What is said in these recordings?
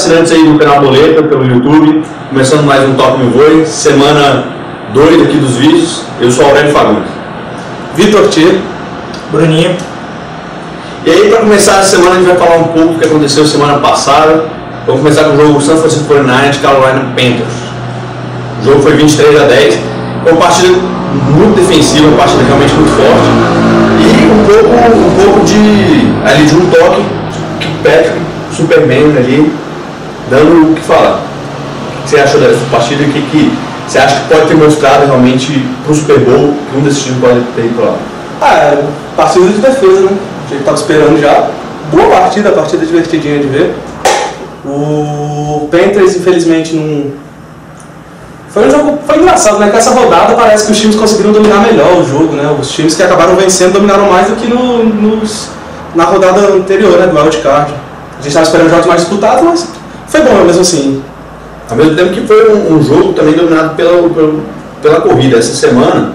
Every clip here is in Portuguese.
assinantes aí do canal Boleta, pelo YouTube, começando mais um Top Me Voe, semana 2 aqui dos vídeos. Eu sou Aurélio Fagundes. Vitor Tchê, Bruninho. E aí, para começar a semana, a gente vai falar um pouco do que aconteceu semana passada. Vamos começar com o jogo San Francisco 49ers de Carolina Panthers. O jogo foi 23-10. Foi uma partida muito defensiva, uma partida realmente muito forte. E um pouco de um toque de Patrick, Superman ali, dando o que falar. O que você achou dessa partida? O que você acha que pode ter mostrado realmente para o Super Bowl que um desses times pode ter ido lá? Partida de defesa, né? A gente estava esperando já. Boa partida, partida divertidinha de ver. O Panthers, infelizmente, não... Foi engraçado, né? Com essa rodada parece que os times conseguiram dominar melhor o jogo, né? Os times que acabaram vencendo dominaram mais do que na rodada anterior, né? Do wildcard. A gente estava esperando jogos mais disputados, mas foi bom mesmo assim. Ao mesmo tempo que foi um jogo também dominado pela corrida. Essa semana,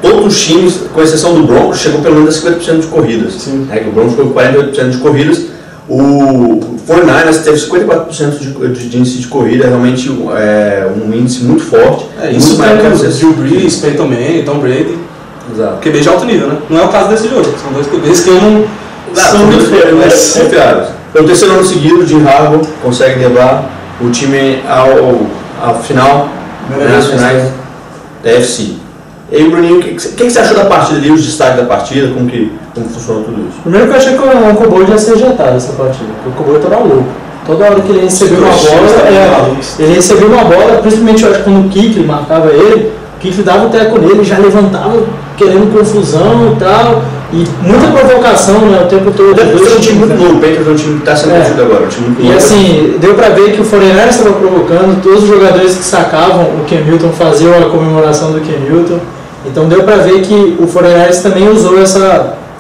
todos os times, com exceção do Broncos, chegou pelo menos a 50% de corridas. Sim. O Broncos ficou com 48% de corridas. O 49ers teve 54% de índice de corrida, realmente um índice muito forte. Isso maior que o Drew Brees, Peyton Manning, Tom Brady. Exato. QB de alto nível, né? Não é o caso desse jogo, são dois QBs que eu não são muito confiáveis. Pelo terceiro ano seguido, Jim Harbaugh consegue levar o time à final, nas finais da NFC. E aí, Bruninho, o que você achou da partida ali, os destaques da partida, como funcionou tudo isso? Primeiro que eu achei que o Cowboy já ia ser ejetado essa partida, porque o Cowboy estava louco. Toda hora que ele recebeu uma bola, ele recebeu uma bola, principalmente eu acho que quando o Kuechly marcava ele, o Kuechly dava o teco nele, já levantava querendo confusão e tal, e muita provocação, né, o tempo todo. É um time muito novo, o Panthers é um time que está sendo construído agora, um time muito novo. E assim, deu pra ver que o 49ers estava provocando, todos os jogadores que sacavam o Cam Newton faziam a comemoração do Cam Newton, então deu pra ver que o 49ers também usou esse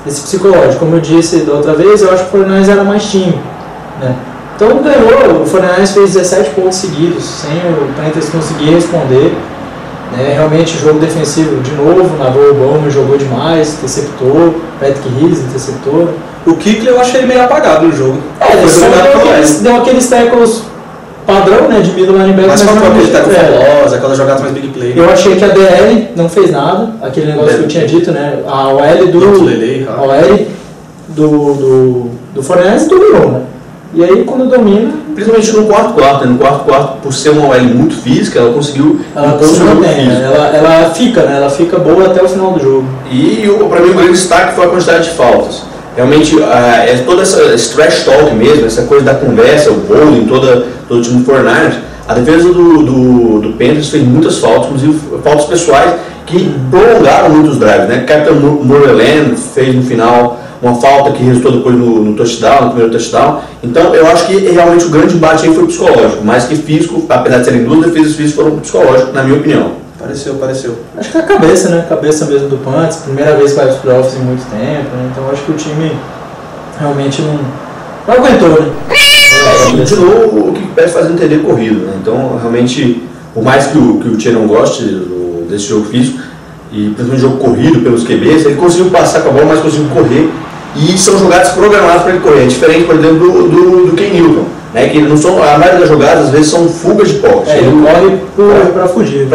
psicológico. Como eu disse da outra vez, eu acho que o 49ers era mais time, né? Então ganhou, o 49ers fez 17 pontos seguidos, sem o Panthers conseguir responder, né? Realmente jogo defensivo de novo, Navarro Bowman jogou demais, interceptou, Patrick Hills interceptou. O Kuechly eu achei ele meio apagado no jogo. Ele deu aqueles tackles padrão, né, de middle linebacker. Mas faltou aquele tackle veloz, aquelas jogadas mais big play. Eu achei que a DL não fez nada, aquele negócio que eu tinha dito, né, a OL do 49ers dominou, né. E aí quando domina, principalmente no quarto quarto, no quarto quarto, por ser uma OL muito física, ela conseguiu ela fica boa até o final do jogo. E para mim o grande destaque foi a quantidade de faltas. Realmente, toda esse trash talk mesmo, essa coisa da conversa, o bowling, todo o time do 49ers, a defesa do Panthers fez muitas faltas, inclusive faltas pessoais que prolongaram muitos drives, né? Captain Moreland fez no final uma falta que resultou depois no touchdown, no primeiro touchdown. Então eu acho que realmente o grande embate aí foi psicológico, mais que físico, apesar de serem duas defesas físicas, foram psicológicos, na minha opinião. Pareceu. Acho que é a cabeça, né? Cabeça mesmo do Panthers, primeira vez que vai para os playoffs em muito tempo, né? Então acho que o time realmente não aguentou, né? Continuou o que pede fazendo TD corrido, né? Então realmente, por mais que o Tchê não goste desse jogo físico, e principalmente jogo corrido pelos QBs, ele conseguiu passar com a bola, mas conseguiu correr, e são jogadas programadas para ele correr. É diferente, por exemplo, do Cam Newton, né? Que não são, a maioria das jogadas às vezes são fugas de pocket. Ele corre para fugir.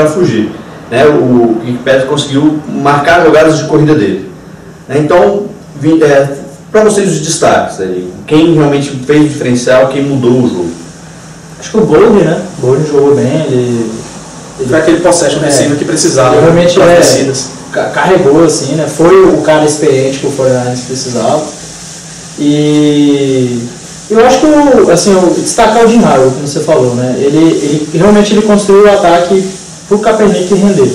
Né? O Fitzpatrick conseguiu marcar jogadas de corrida dele. Né? Então, para vocês os destaques, quem realmente fez o diferencial, quem mudou o jogo? Acho que o Bolden, né? O Bolden jogou bem, ele foi aquele possession receiver que precisava. Ele realmente carregou, assim, né? Foi o cara experiente que o 49ers precisava. E eu acho que assim, destacar o Jim Harbaugh, como você falou, né? Ele realmente construiu o ataque pro Kaepernick render.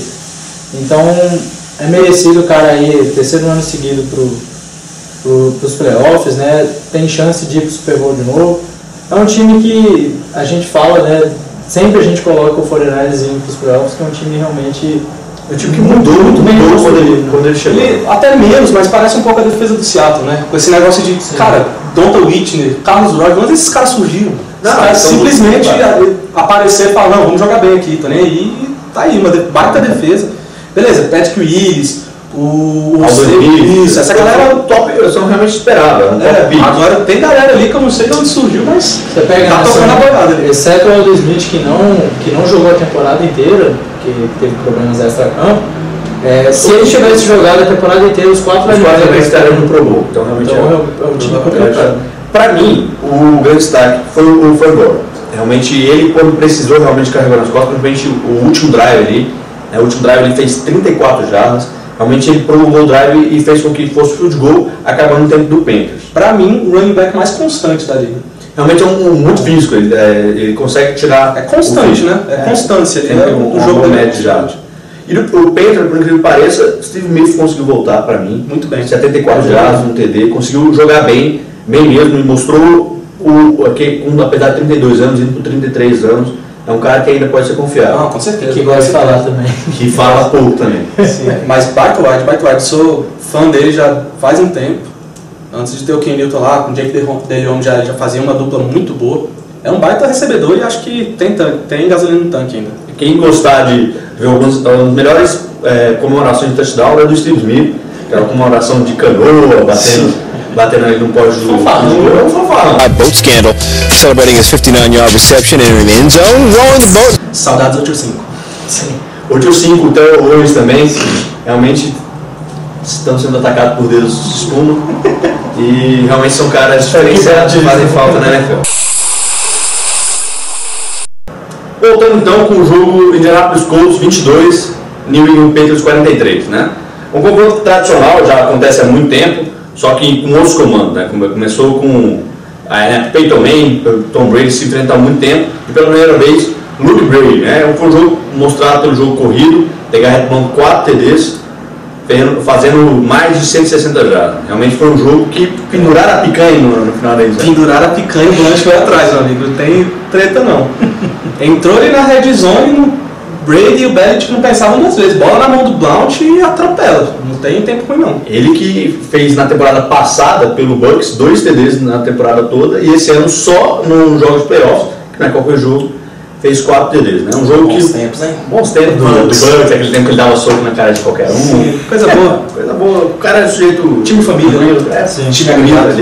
Então é merecido o cara aí, terceiro ano seguido pros playoffs, né? Tem chance de ir pro Super Bowl de novo. É um time que a gente fala, né? Sempre a gente coloca o 49ers indo pros playoffs, que é um time realmente... É um time que mudou muito bem quando ele chegou. Até menos, mas parece um pouco a defesa do Seattle, né? Com esse negócio de, cara, Donta Whitney, Carlos Roy, onde esses caras surgiram? Simplesmente aparecer e falar, não, vamos jogar bem aqui, tá nem aí, tá aí, uma baita defesa. Beleza, Patrick Willis, Isso, essa galera top, são realmente esperava. Agora tem galera ali que eu não sei de onde surgiu, mas você pega tá tocando a boiada ali. Exceto o Aldo Smith, que não jogou a temporada inteira, que teve problemas extra-campo. Se ele tivesse jogado a temporada inteira, os quatro estariam no Pro Bowl. Então realmente é um time complicado. Para mim, o grande destaque foi o Gore. Realmente ele, quando precisou, realmente carregou nas costas, principalmente o último drive ali. O último drive ele fez 34 jardas. Realmente ele prolongou o drive e fez com que fosse field goal, acabando no tempo do Panthers. Para mim, o running back mais constante da liga. Realmente é muito físico, ele consegue tirar... É constante, né? É constância. Ele é um jogo médio já. E o Panthers, por incrível que pareça, Steve Smith conseguiu voltar para mim. Muito bem. 74 jardas no TD, conseguiu jogar bem mesmo, e mostrou, apesar de 32 anos, indo por 33 anos, é um cara que ainda pode ser confiável. Com certeza. Que gosta de falar também. Que fala pouco também. Sim, mas baita wide, sou fã dele já faz um tempo. Antes de ter o Ken Newton lá, com o Jake Delhomme já fazia uma dupla muito boa. É um baita recebedor e acho que tem gasolina no tanque ainda. Quem gostar de ver algumas melhores comemorações de touchdown é do Steve Smith, aquela comemoração de canoa, batendo ali no poste do fanfarrão. Boat scandal, celebrating his 59-yard reception in the end zone, rowing the boat. Saudades do 8-5. Sim. 8-5, então hoje também, realmente estão sendo atacados por dedos de espuma e realmente são caras diferenciados que fazem falta na NFL. Voltando então com o jogo Indianapolis Colts 22, New England Patriots 43, né? Um confronto tradicional, já acontece há muito tempo, só que com outros comandos, né? Começou com Peyton Manning, Tom Brady se enfrentam há muito tempo, e pela primeira vez Luke Brady, né? Foi um jogo mostrado pelo jogo corrido, pegar retomando 4 TDs, fazendo mais de 160 jardas. Realmente foi um jogo que penduraram a picanha no final da edição. Penduraram a picanha e o Blanche foi atrás, meu amigo. Não tem treta não. Entrou ali na red zone, o Brady e o Belichick não pensavam duas vezes. Bola na mão do Blount e atropela. Não tem tempo ruim não. Ele que fez na temporada passada pelo Bucks 2 TDs na temporada toda e esse ano só nos jogos de playoffs, que não é qualquer jogo, fez 4 TDs, né? Um jogo bons tempos, hein? Bons tempos do Bucks, aquele tempo que ele dava soco na cara de qualquer um. Sim, coisa boa. Coisa boa. O cara é sujeito... Time família, né? Time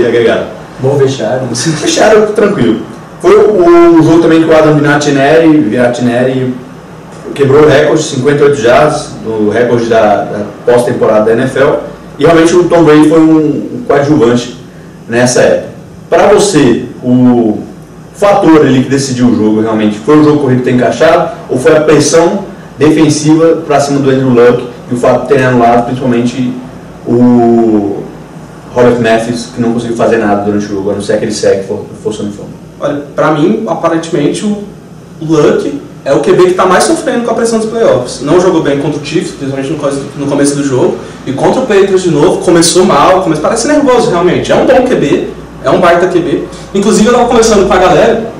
agregado. Bom vestiário. Vestiário tranquilo. Foi o jogo também que o Adam Vinatieri quebrou o recorde, 58 jardas, o recorde da pós-temporada da NFL. E realmente o Tom Brady foi um coadjuvante nessa época. Para você, o fator ali que decidiu o jogo realmente foi o jogo corrido ter encaixado ou foi a pressão defensiva para cima do Andrew Luck e o fato de ter anulado principalmente o Robert Matthews, que não conseguiu fazer nada durante o jogo, a não ser aquele sec que fosse uniforme? Olha, para mim, aparentemente o Luck é o QB que está mais sofrendo com a pressão dos playoffs. Não jogou bem contra o Chiefs, principalmente no começo do jogo, e contra o Patriots de novo, começou mal, parece nervoso realmente. É um bom QB, é um baita QB. Inclusive eu estava conversando com a galera,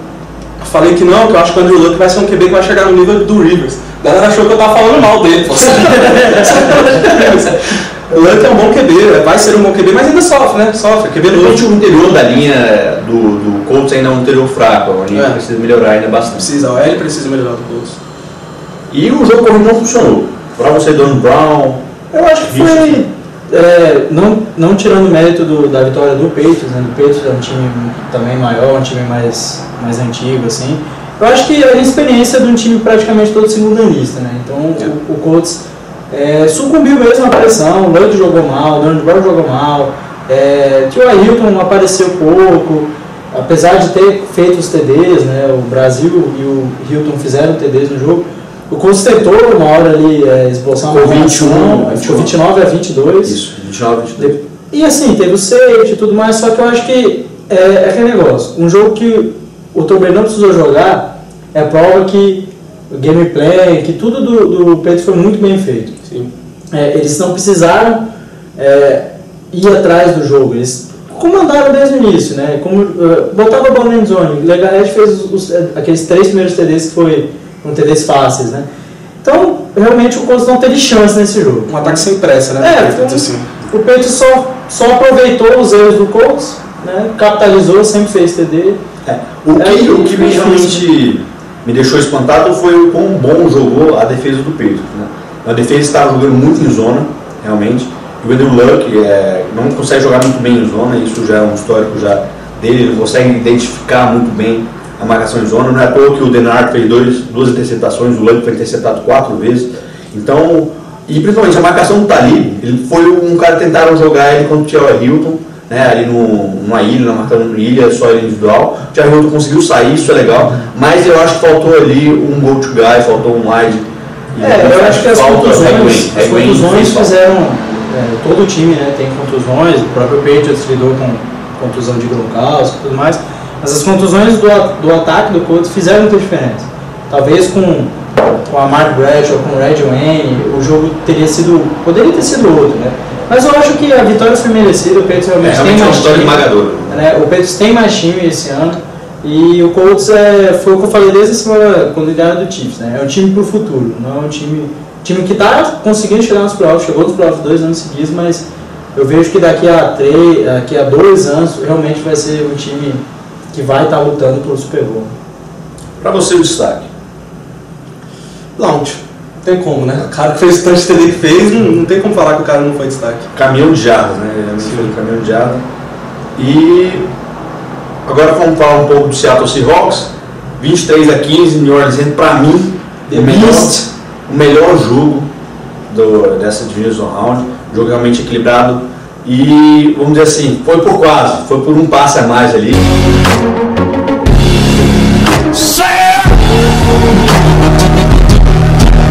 falei que eu acho que o Andrew Luck vai ser um QB que vai chegar no nível do Rivers. A galera achou que eu estava falando mal dele. O Luck é um bom QB, vai ser um bom QB, mas ainda sofre, né? Sofre, QB novo. O interior da linha do Colts ainda é um interior fraco, a linha precisa melhorar ainda bastante. A OL precisa melhorar do Colts. E o jogo corrido não funcionou. Para você, Don Brown... Eu acho que foi... não tirando o mérito da vitória do Patriots, né? O Patriots é um time também maior, um time mais antigo, assim. Eu acho que a experiência de um time praticamente todo segundanista, né? Então o Colts sucumbiu mesmo à pressão, o Luck jogou mal, o Don Brown jogou mal, o Ailton apareceu pouco, apesar de ter feito os TDs, né? O Brasil e o Hilton fizeram TDs no jogo. O Colts tentou uma hora ali esboçar uma formação, ficou 29-22. Isso, 29-22. E assim, teve o safety e tudo mais, só que eu acho que é aquele negócio. Um jogo que o Tom Brady não precisou jogar é prova que o gameplay, que tudo do Patriots foi muito bem feito. Sim. Eles não precisaram ir atrás do jogo, eles comandaram desde o início, né? Botava a bola na endzone, o Legarrette fez aqueles 3 primeiros TDs que foi TDs fáceis, né? Então, realmente o Colts não teve chance nesse jogo. Um ataque sem pressa, né? Assim. O Patriots só aproveitou os erros do Colts, né? Capitalizou, sempre fez TD. O que realmente me deixou espantado foi o quão bom jogou a defesa do Patriots, né? A defesa estava jogando muito em zona, realmente. O Andrew Luck não consegue jogar muito bem em zona, isso já é um histórico já dele, ele consegue identificar muito bem a marcação em zona. Não é à toa que o Denard fez duas interceptações, o Luck foi interceptado 4 vezes. Então, e principalmente a marcação do Talib, ele foi um cara que tentaram jogar ele contra o T.Y. Hilton, né, ali numa ilha, na marcação de ilha, só ele individual. O T.Y. Hilton conseguiu sair, isso é legal, mas eu acho que faltou ali um go-to-guy, faltou um wide. Eu acho que as contusões fizeram, todo o time, né, tem contusões, o próprio Patriots lidou com contusão de Gronkowski e tudo mais, mas as contusões do ataque do Colts fizeram muita diferença. Talvez com a Mark Bradshaw, com o Red Wayne, o jogo poderia ter sido outro, né? Mas eu acho que a vitória foi merecida, o Patriots realmente tem mais time, né? O Patriots tem mais time esse ano, e o Colts foi o que eu falei desde a semana quando ligaram do Chiefs, né? É um time pro futuro, não é um time que está conseguindo chegar nos playoffs, chegou nos playoffs 2 anos seguidos, mas eu vejo que daqui a 2 anos realmente vai ser um time que vai estar lutando pelo Super Bowl. Para você o destaque? Blount. Não tem como, né? O cara que fez o touchdown que fez, não tem como falar que o cara não foi destaque. Caminhão de jardas, né? Ele fez um caminhão de jardas. E agora vamos falar um pouco do Seattle Seahawks. 23-15, New Orleans, para mim, o melhor jogo dessa Division Round. Jogo realmente equilibrado. E, vamos dizer assim, foi por um passe a mais ali.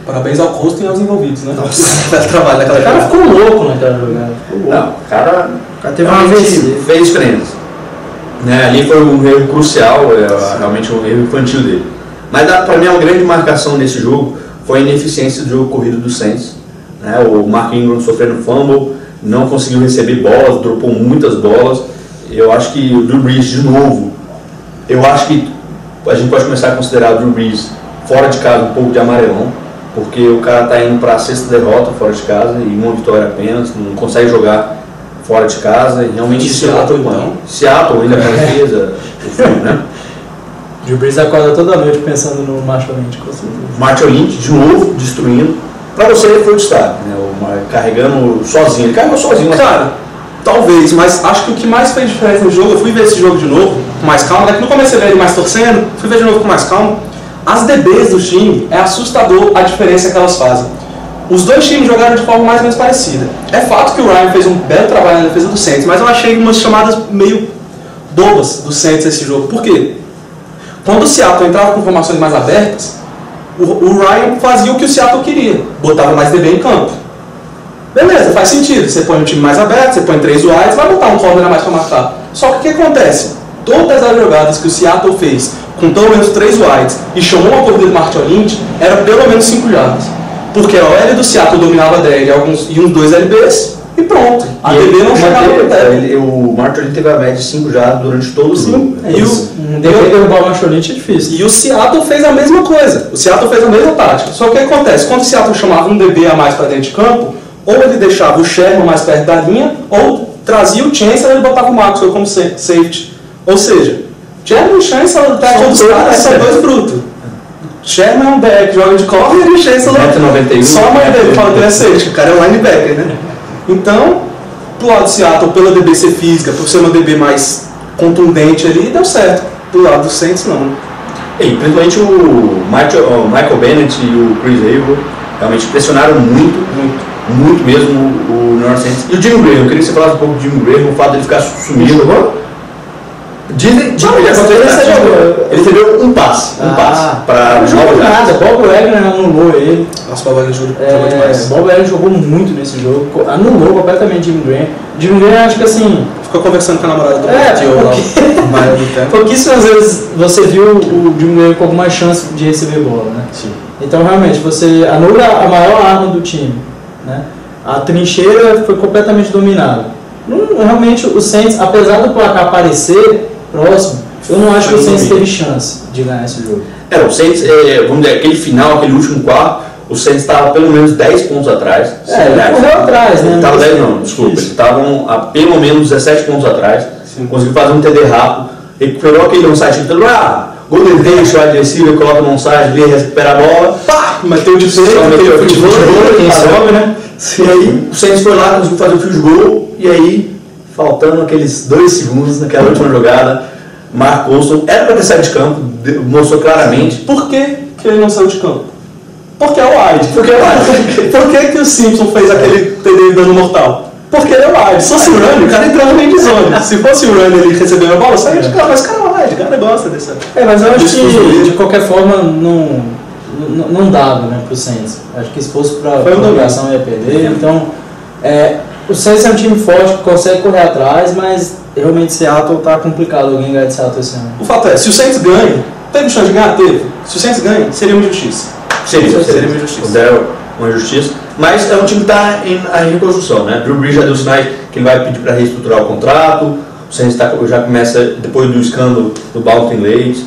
Parabéns ao Costa e aos envolvidos, né? Nossa, trabalho. O cara ficou louco naquela jogada. Não, o cara teve uma vez. Fez diferença. Né? Ali foi um erro crucial, realmente um erro infantil dele. Mas para mim, a grande marcação nesse jogo foi a ineficiência do jogo corrido do Saints. Né? O Mark Ingram sofrendo fumble, não conseguiu receber bolas, dropou muitas bolas. Eu acho que o Drew Brees, de novo, eu acho que a gente pode começar a considerar o Drew Brees fora de casa um pouco de amarelão, porque o cara está indo para a 6ª derrota fora de casa e uma vitória apenas, não consegue jogar fora de casa, e realmente Seattle ainda com a defesa, né? Drew Brees acorda toda noite pensando no Marshall Lynch, com certeza. Marshall Lynch de novo destruindo. Para você ele foi o destaque, né? Carregando sozinho, ele carregou sozinho. Cara, talvez, mas acho que o que mais fez diferença no jogo, eu fui ver esse jogo de novo com mais calma, daqui no começo eu vi ele mais torcendo, fui ver de novo com mais calma. As DBs do time, é assustador a diferença que elas fazem. Os dois times jogaram de forma mais ou menos parecida. É fato que o Ryan fez um belo trabalho na defesa do Saints, mas eu achei umas chamadas meio bobas do Saints nesse jogo. Por quê? Quando o Seattle entrava com formações mais abertas, o Ryan fazia o que o Seattle queria, botava mais DB em campo. Beleza, faz sentido. Você põe um time mais aberto, você põe 3 wides, vai botar um corner a mais para marcar. Só que o que acontece? Todas as jogadas que o Seattle fez com pelo menos 3 wides e chamou uma corrida do Marshall Lynch, era pelo menos 5 jardas. Porque a OL do Seattle dominava a DL e uns 2 LBs e pronto. A DB não chegava no DL. O Marshall Lynch teve a média de 5 jardas durante todo o jogo. Derrubar o Marshall Lynch é difícil. E o Seattle fez a mesma coisa. O Seattle fez a mesma tática. Só que o que acontece? Quando o Seattle chamava um DB a mais para dentro de campo, ou ele deixava o Sherman mais perto da linha, ou trazia o Chancellor e ele botava o Maxwell como safety. Ou seja, Sherman e o Chancellor são 2 brutos. Sherman é um back, joga de corner e o Chancellor só a mãe dele fala que ele é safety, o cara é um linebacker, né? Então, pro lado do Seattle, pela DB ser física, por ser uma DB mais contundente ali, deu certo. Do lado do Saints, não. E principalmente o Michael Bennett e o Chris Avery realmente pressionaram muito mesmo o New Orleans Saints. E o Jimmy Graham, eu queria que você falasse um pouco do Jimmy Graham, o fato dele ficar sumido. Ele teve um passe para jogou nada. Bob Wagner anulou ele. Nossa, Bob Wagner jogou demais. Bob Wagner jogou muito nesse jogo, anulou completamente Jimmy Graham. Jimmy Graham, acho que assim, ficou conversando com a namorada do Matthew. Pouquíssimas vezes você viu o Jimmy Graham com alguma chance de receber bola, né? Sim. Então realmente você anula a maior arma do time, né? A trincheira foi completamente dominada. Realmente o Saints, apesar do placar parecer próximo, eu não acho que o Saints teve chance de ganhar esse jogo. O Saints, vamos dizer, aquele final, aquele último quarto, o Saints estava pelo menos 10 pontos atrás. Ele correu atrás, né? Estava 10 não, desculpa. Eles estavam a pelo menos 17 pontos atrás. Sim. Conseguiu fazer um TD rápido, recuperou aquele onside, Golden Tate, o adversário, coloca no onside, vê, recupera a bola, pá, Meteu de peito, meteu o futebol, quem sobe, né? E aí o Saints foi lá, conseguiu fazer o field goal, e aí, faltando aqueles 2 segundos naquela última jogada, Mark Olson era para ter saído de campo, mostrou claramente. Por que ele não saiu de campo? Porque é o wide. Por que o Simpson fez aquele TD dando mortal? Porque ele é o wide. Se fosse o Run, o cara entrava no end zone. Se fosse o Run ele recebendo a bola, saia de campo. Mas o cara é o wide, o cara gosta dessa. Mas eu acho que de qualquer forma não dava, né, pro Saints. Acho que se fosse pra prorrogação ia perder. Então, o Saints é um time forte que consegue correr atrás, mas realmente Seattle tá complicado alguém ganhar de Seattle esse ano. O fato é, se o Saints ganha, teve chance de ganhar? Teve. Se o Saints ganha, seria uma injustiça. Seria uma injustiça. Uma injustiça. Mas é um time que está em reconstrução, né? Drew Brees já deu sinais que ele vai pedir para reestruturar o contrato. O Saints já começa, depois do escândalo do Baltimore Ravens,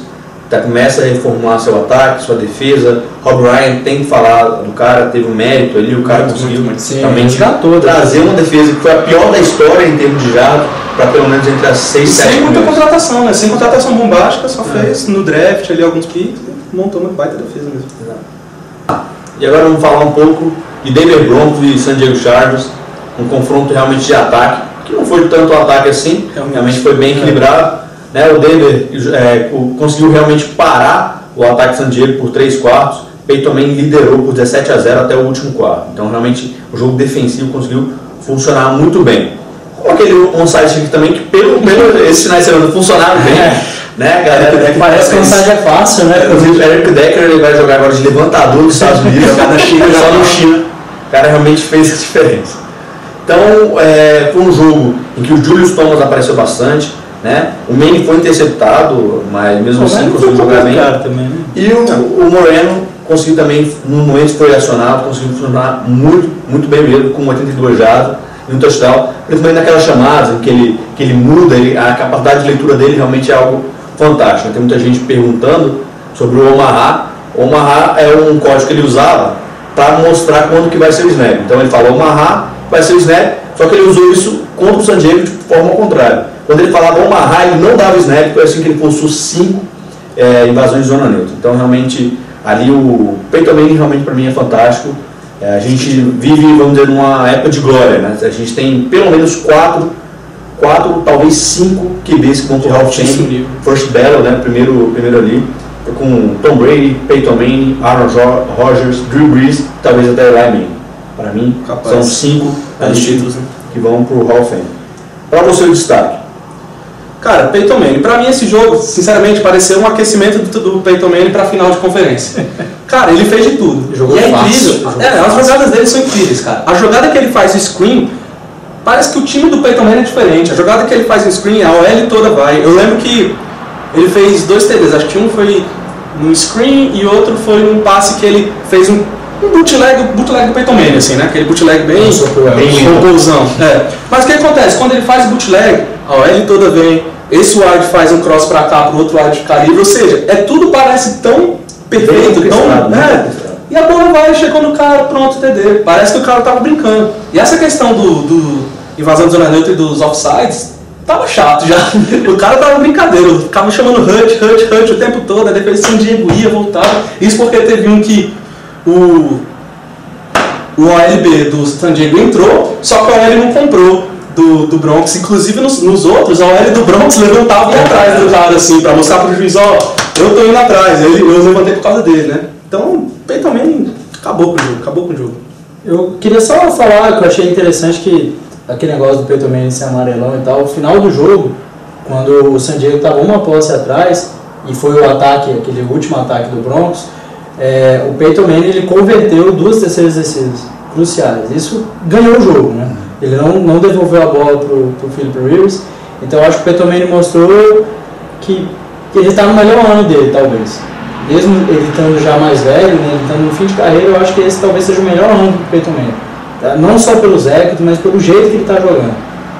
começa a reformular seu ataque, sua defesa. Rob Ryan tem que falar do cara, teve um mérito ali, o cara conseguiu realmente trazer uma defesa que foi a pior da história em termos de jardas, para pelo menos entre as 6 e 7 sem muita contratação, né? Sem contratação bombástica, só fez no draft ali alguns picks e montou uma baita defesa mesmo. E agora vamos falar um pouco de Denver Broncos e San Diego Chargers, um confronto realmente de ataque, que não foi tanto ataque assim, realmente foi bem equilibrado. Né? O Denver conseguiu realmente parar o ataque de San Diego por 3 quartos, Peyton Manning liderou por 17-0 até o último quarto. Então realmente o jogo defensivo conseguiu funcionar muito bem. Com aquele onside kick também, que pelo esse final de semana funcionava bem. Né, galera? Parece que o onside é fácil, né? Inclusive o Eric Decker ele vai jogar agora de levantador dos Estados Unidos, jogar na China, só no China. O cara realmente fez a diferença. Então foi um jogo em que o Julius Thomas apareceu bastante. Né? O Manning foi interceptado, mas mesmo assim conseguiu jogar bem. Também, né? E o Moreno conseguiu também, no momento que foi acionado, conseguiu funcionar muito, muito bem mesmo, com 82 jardas e um touchdown. Principalmente naquelas chamadas em que ele muda, a capacidade de leitura dele realmente é algo fantástico. Tem muita gente perguntando sobre o Omaha. O Omaha é um código que ele usava para mostrar quando que vai ser o snap. Então ele falou Omaha, vai ser o snap, só que ele usou isso contra o San Diego de forma contrária. Quando ele falava Omaha, ele não dava snap, foi assim que ele forçou 5 invasões de zona neutra. Então realmente ali o Peyton Manning realmente para mim é fantástico. A gente vive, vamos dizer, numa época de glória, né? A gente tem pelo menos 4, talvez 5 QBs que vão pro Hall of Fame, First Battle, né? Primeiro ali, com Tom Brady, Peyton Manning, Aaron Rodgers, Drew Brees, talvez até Eli Manning. Para mim, são 5 títulos, né, que vão pro Hall of Fame. Para você o destaque? Cara, Peyton Manning. Pra mim esse jogo, sinceramente, pareceu um aquecimento do Peyton Manning pra final de conferência. Cara, ele fez de tudo. Jogou e é fácil, incrível. As jogadas dele são incríveis, cara. A jogada que ele faz o screen, parece que o time do Peyton Manning é diferente. A jogada que ele faz no screen, a OL toda vai. Eu lembro que ele fez 2 TDs. Acho que um foi no screen e outro foi num passe que ele fez um bootleg do Peyton Manning, assim, né? Aquele bootleg bem composão. Mas o que acontece? Quando ele faz bootleg, a OL toda vem. Esse wide faz um cross pra cá, pro outro wide ficar livre, ou seja, tudo parece tão perfeito, tão... E a bola vai, chegou no cara, pronto, TD. Parece que o cara tava brincando. E essa questão do invasão de zona neutra e dos offsides, tava chato já. O cara tava brincadeira, ficava chamando hut o tempo todo, a defesa de San Diego ia, voltava. Isso porque teve um que o OLB do San Diego entrou, só que o OL não comprou. Do Broncos, inclusive nos outros, a OL do Broncos levantava e ia atrás do cara, assim, pra mostrar pro juiz, eu tô indo atrás, eu levantei por causa dele, né? Então, Peyton Manning acabou com o jogo. Eu queria só falar que eu achei interessante que aquele negócio do Peyton Manning ser amarelão e tal, no final do jogo, quando o San Diego estava uma posse atrás, e foi o ataque, aquele último ataque do Broncos, o Peyton Manning ele converteu 2 terceiras descidas cruciais. Isso ganhou o jogo, né? Ele não devolveu a bola para o Philip Rivers. Então eu acho que o Peyton Manning mostrou que ele está no melhor ano dele, talvez. Mesmo ele estando já mais velho, né, ele estando no fim de carreira, eu acho que esse talvez seja o melhor ano do Peyton Manning. Não só pelos éxitos, mas pelo jeito que ele está jogando.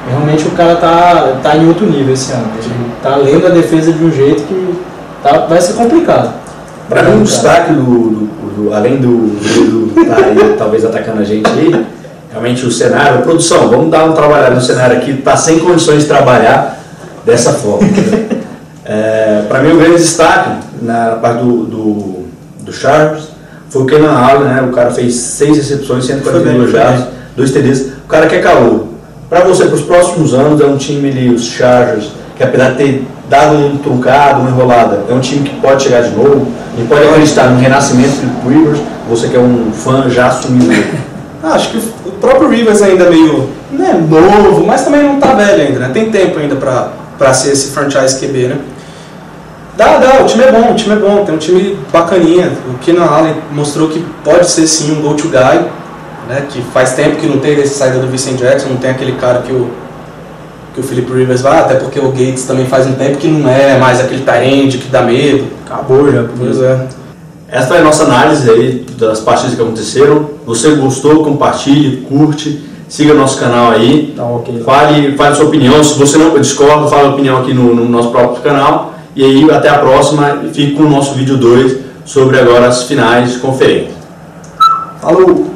Realmente o cara tá em outro nível esse ano. Ele está lendo a defesa de um jeito que vai ser complicado. Para mim, um destaque além do tá aí, talvez atacando a gente aí, realmente o cenário, produção, vamos dar uma trabalhada no cenário aqui, está sem condições de trabalhar dessa forma. Para mim o grande destaque, na parte do Chargers, foi o Keenan Allen, né? O cara fez 6 recepções, 142 jardas, 2 TDs. O cara que é calor. Para você, para os próximos anos, é um time ali, os Chargers, que apesar de ter dado um truncado, uma enrolada, é um time que pode chegar de novo e pode acreditar no renascimento do Rivers. Você que é um fã já assumido. Acho que o próprio Rivers ainda é meio, não é novo, mas também não tá velho ainda, né? Tem tempo ainda pra ser esse franchise QB, né? O time é bom, tem um time bacaninha. O Keenan Allen mostrou que pode ser sim um go-to guy, né? Que faz tempo que não tem essa saída do Vincent Jackson, não tem aquele cara que o Philip Rivers vai, até porque o Gates também faz um tempo que não é mais aquele tight end que dá medo. Acabou já. Pois é. Essa foi a nossa análise aí das partidas que aconteceram. Você gostou, compartilhe, curte, siga nosso canal aí. Tá, ok. Fale sua opinião. Se você não discorda, fale a opinião aqui no nosso próprio canal. E aí, até a próxima. Fique com o nosso vídeo 2 sobre agora as finais de conferência. Falou!